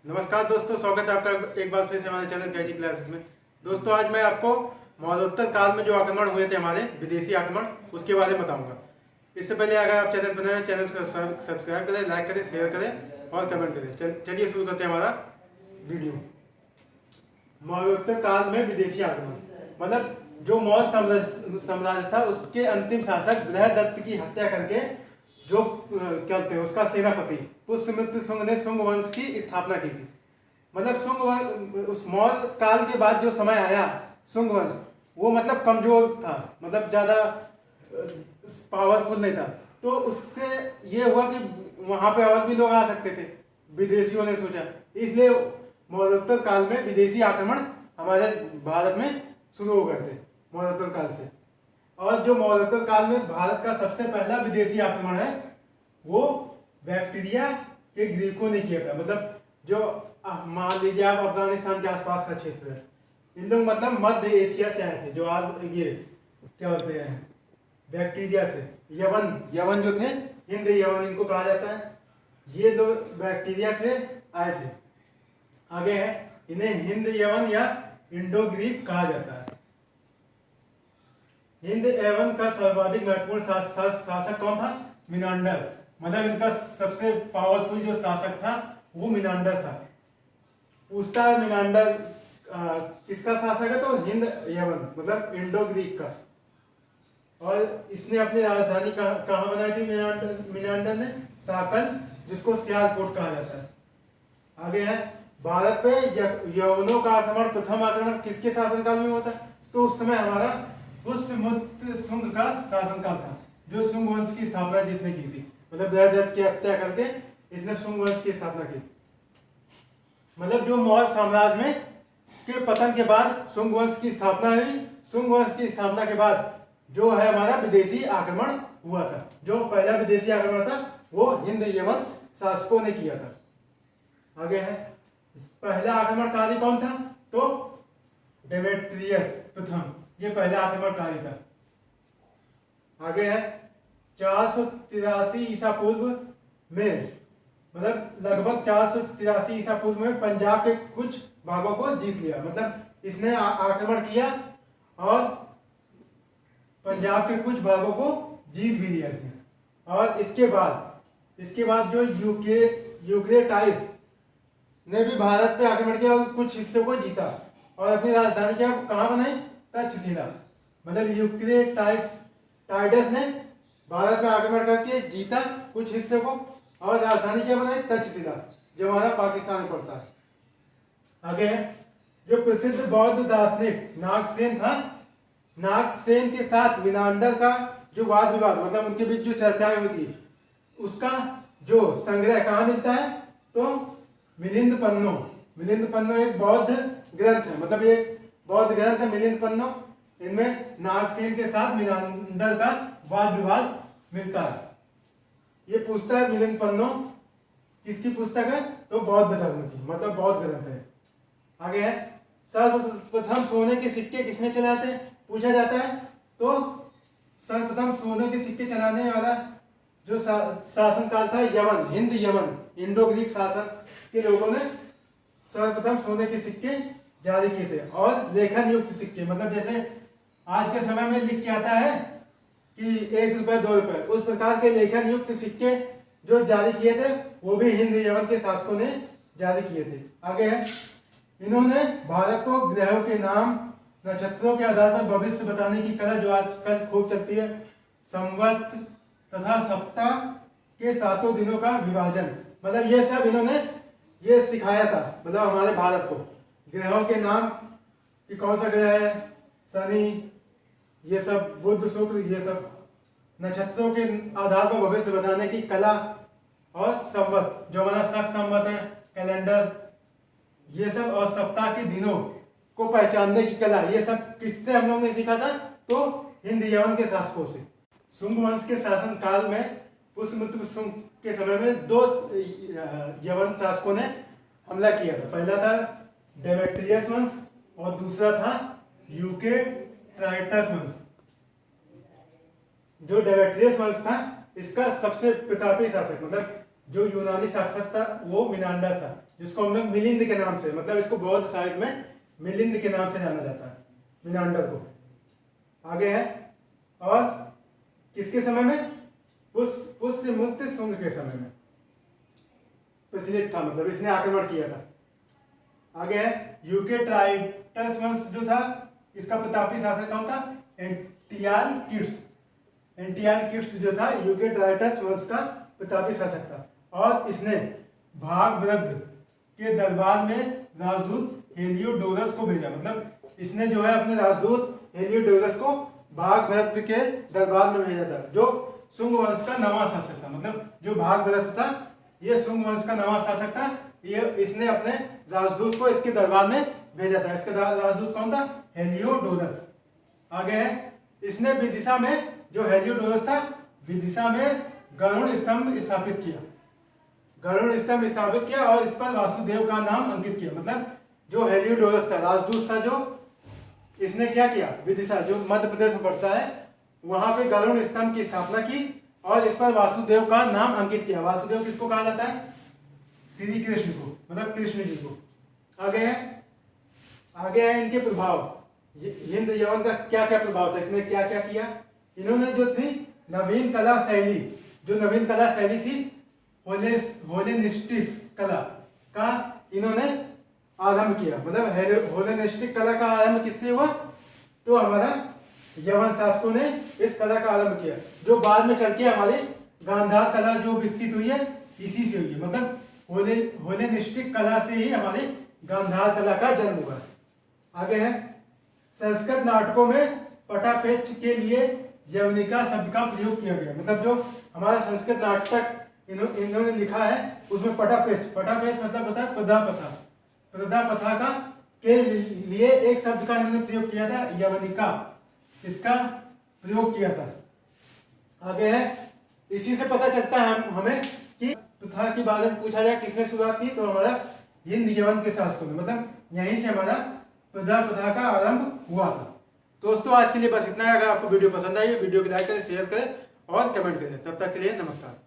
नमस्कार दोस्तों, स्वागत है आपका एक बार फिर से हमारे चैनल केटी क्लासेस में। दोस्तों, आज मैं आपको मौर्योत्तर काल में जो आक्रमण हुए थे, हमारे विदेशी आक्रमण, उसके बारे में बताऊंगा। इससे पहले अगर आप चैनल पर नए हैं, चैनल को सब्सक्राइब करें, लाइक करें, शेयर करें और कमेंट करें। चलिए शुरू करते हैं हमारा वीडियो। मौर्योत्तर काल में विदेशी आक्रमण मतलब जो मौर्य साम्राज्य था, उसके अंतिम शासक बृहदत्त की हत्या करके जो कहते हैं उसका सेनापति पुष्यमित्र शुंग ने शुंग वंश की स्थापना की थी। मतलब शुंग वंश, उस मौर्य काल के बाद जो समय आया, शुंग वंश वो मतलब कमजोर था, मतलब ज़्यादा पावरफुल नहीं था। तो उससे ये हुआ कि वहाँ पे और भी लोग आ सकते थे, विदेशियों ने सोचा, इसलिए मौर्योत्तर काल में विदेशी आक्रमण हमारे भारत में शुरू हो गए थे मौर्योत्तर काल से। और जो मौर्योत्तर काल में भारत का सबसे पहला विदेशी आक्रमण है, वो बैक्टीरिया के ग्रीकों ने किया था। मतलब जो मान लीजिए आप अफगानिस्तान के आसपास का क्षेत्र है, इन लोग मतलब मध्य एशिया से आए थे। जो आज ये क्या बोलते हैं, बैक्टीरिया से यवन जो थे, हिंद यवन इनको कहा जाता है, ये लोग बैक्टीरिया से आए थे। आगे है, इन्हें हिंद यवन या इंडो ग्रीक कहा जाता है। हिंद एवं का सर्वाधिक महत्वपूर्ण शासक कौन था? मिनांडर। मतलब इनका सबसे पावरफुल जो शासक था वो मिनांडर था। पूछता है मिनांडर किसका शासक है, तो हिंद यवन मतलब इंडो ग्रीक का। और इसने अपनी राजधानी कहाँ बनाई थी? मिनांडर ने साकल, जिसको सियालकोट कहा जाता है। आगे है, भारत पे यवनों का आक्रमण, प्रथम आक्रमण किसके शासनकाल में हुआ था? तो उस समय हमारा पुष्यमित्र शुंग का शासनकाल था, जो शुंग वंश की स्थापना जिसने की थी। मतलब बृहदत्त की हत्या करके इसने शुंग वंश की स्थापना की। मतलब जो मौर्य साम्राज्य में के पतन के बाद शुंग वंश की स्थापना हुई। शुंग वंश की स्थापना के बाद जो है हमारा विदेशी आक्रमण हुआ था। जो पहला विदेशी आक्रमण था वो हिंद यवन शासकों ने किया था। आगे है, पहला आक्रमणकारी कौन था? तो डेमेट्रियस प्रथम, ये पहला आक्रमणकारी था। आगे है, 483 ईसा पूर्व में, मतलब लगभग 483 ईसा पूर्व में पंजाब के कुछ भागों को जीत लिया। मतलब इसने आक्रमण किया और पंजाब के कुछ भागों को जीत भी लिया इसने। और इसके बाद जो यूक्रेटाइस ने भी भारत पे आक्रमण किया और कुछ हिस्सों को जीता और अपनी राजधानी क्या कहाँ बनाई? तक्षशिला। मतलब यूक्रेटाइडस ने भारत में आक्रमण करके जीता कुछ हिस्से को और राजधानी क्या बनाई? तक्षशिला, जो हमारा पाकिस्तान में पड़ता है। आगे है, जो प्रसिद्ध बौद्ध दार्शनिक नागसेन था, नागसेन के साथ मिनांडर का जो वाद विवाद, मतलब उनके बीच जो चर्चाएं हुई थी, उसका जो संग्रह कहाँ मिलता है? तो मिलिंद पन्नो एक बौद्ध ग्रंथ है। मतलब ये बौद्ध ग्रंथ है मिलिंद पन्नो। इनमें नागसेन के साथ मिनांडर का वाद विवाद मिलता है। ये पूछता है मिलिंद पन्नो किसकी पुस्तक है? तो बौद्ध धर्म की, मतलब बौद्ध ग्रंथ है। आगे है, सर्वप्रथम सोने के सिक्के किसने चलाए थे? पूछा जाता है। तो सर्वप्रथम सोने के सिक्के चलाने वाला जो शासनकाल था हिंद यवन इंडो ग्रीक शासक के लोगों ने सर्वप्रथम सोने के सिक्के जारी किए थे। और लेखन युक्त सिक्के, मतलब जैसे आज के समय में लिख के आता है कि 1 रुपये 2 रुपये, उस प्रकार के लेखन युक्त सिक्के जो जारी किए थे वो भी हिंद यवन के शासकों ने जारी किए थे। आगे है, इन्होंने भारत को ग्रहों के नाम, नक्षत्रों के आधार पर भविष्य बताने की कला जो आजकल खूब चलती है, संवत तथा सप्ताह के 7 दिनों का विभाजन, मतलब ये सब इन्होंने ये सिखाया था। मतलब हमारे भारत को ग्रहों के नाम कि कौन सा ग्रह है, शनि, ये सब बुध शुक्र, ये सब नक्षत्रों के आधार पर भविष्य बताने की कला, और संवत जो हमारा शक संवत है, कैलेंडर, ये सब, और सप्ताह के दिनों को पहचानने की कला, ये सब किससे हम लोगों ने सीखा था? तो हिंद यवन के शासकों से। शुंग वंश के शासन काल में पुष्यमित्र शुंग के समय में 2 यवन शासकों ने हमला किया था। पहला था डेमेट्रियस वंश और दूसरा था यूक्रेटाइडस वंश। जो डेमेट्रियस वंश था, इसका सबसे प्रतापी शासक, मतलब जो यूनानी शासक था, वो मिनांडर था। जिसको हम लोग मिलिंद के नाम से, मतलब इसको बौद्ध साहित्य में मिलिंद के नाम से जाना जाता है, मिनांडर को। आगे है, और किसके समय में? पुष्यमुक्त शुंग के समय में प्रचलित था, मतलब इसने आक्रमण किया था। आगे है, यूके ट्राइटस वंश जो था, इसका प्रतापी शासक कौन था? एंटियालकिड्स। एंटियालकिड्स जो था यूके ट्राइटस वंश का प्रतापी शासक था, और इसने भागभद्र के दरबार में राजदूत हेलियोडोरस को भेजा। मतलब इसने जो है अपने राजदूत हेलियोडोरस को भागभद्र के दरबार में भेजा था, जो शुंग वंश का नवा शासक था। मतलब जो भागभद्र था ये शुंग वंश का नवा शासक था, ये इसने अपने राजदूत को इसके दरबार में भेजा था। इसका राजदूत कौन था? हेलियोडोरस। आगे है, इसने विदिशा में, जो हेलियोडोरस था, विदिशा में गरुड़ स्तंभ स्थापित किया। गरुड़ स्तंभ स्थापित किया और इस पर वासुदेव का नाम अंकित किया। मतलब जो हेलियोडोरस था, राजदूत था, जो इसने क्या किया? विदिशा जो मध्य प्रदेश में पड़ता है, वहां पे गरुड़ स्तंभ की स्थापना की और इस पर वासुदेव का नाम अंकित किया। वासुदेव किसको कहा जाता है? श्री कृष्ण को, मतलब कृष्ण जी को। आगे है इनके प्रभाव। हिंद यवन का क्या क्या प्रभाव था, इसने क्या क्या किया? इन्होंने जो थी नवीन कला शैली, जो नवीन कला शैली थी हेलेनिस्टिक कला का इन्होंने आरंभ किया। मतलब हेलेनिस्टिक कला का आरंभ किससे हुआ? तो हमारा यवन शासकों ने इस कला का आरंभ किया, जो बाद में चल के हमारे गांधार कला जो विकसित हुई है इसी से हुई है। मतलब हेलेनिस्टिक कला से ही हमारे गांधार कला का जन्म हुआ। आगे है, संस्कृत नाटकों में पटापेच के लिए यवनिका शब्द का प्रयोग किया गया। मतलब जो हमारा संस्कृत नाटक इन्होंने लिखा है उसमें पटापेच मतलब होता है प्रदापथा। प्रदापथा का के लिए एक शब्द का इन्होंने प्रयोग किया था, यवनिका, इसका प्रयोग किया था। आगे है, इसी से पता चलता है हमें कि प्रथा के बारे में पूछा जाए किसने शुरुआत की, तो हमारा हिंद यवन के शासकों ने। मतलब यहीं से हमारा प्रथा का आरंभ हुआ था। दोस्तों आज के लिए बस इतना है। अगर आपको वीडियो पसंद आई, वीडियो को लाइक करें, शेयर करें और कमेंट करें। तब तक के लिए नमस्कार।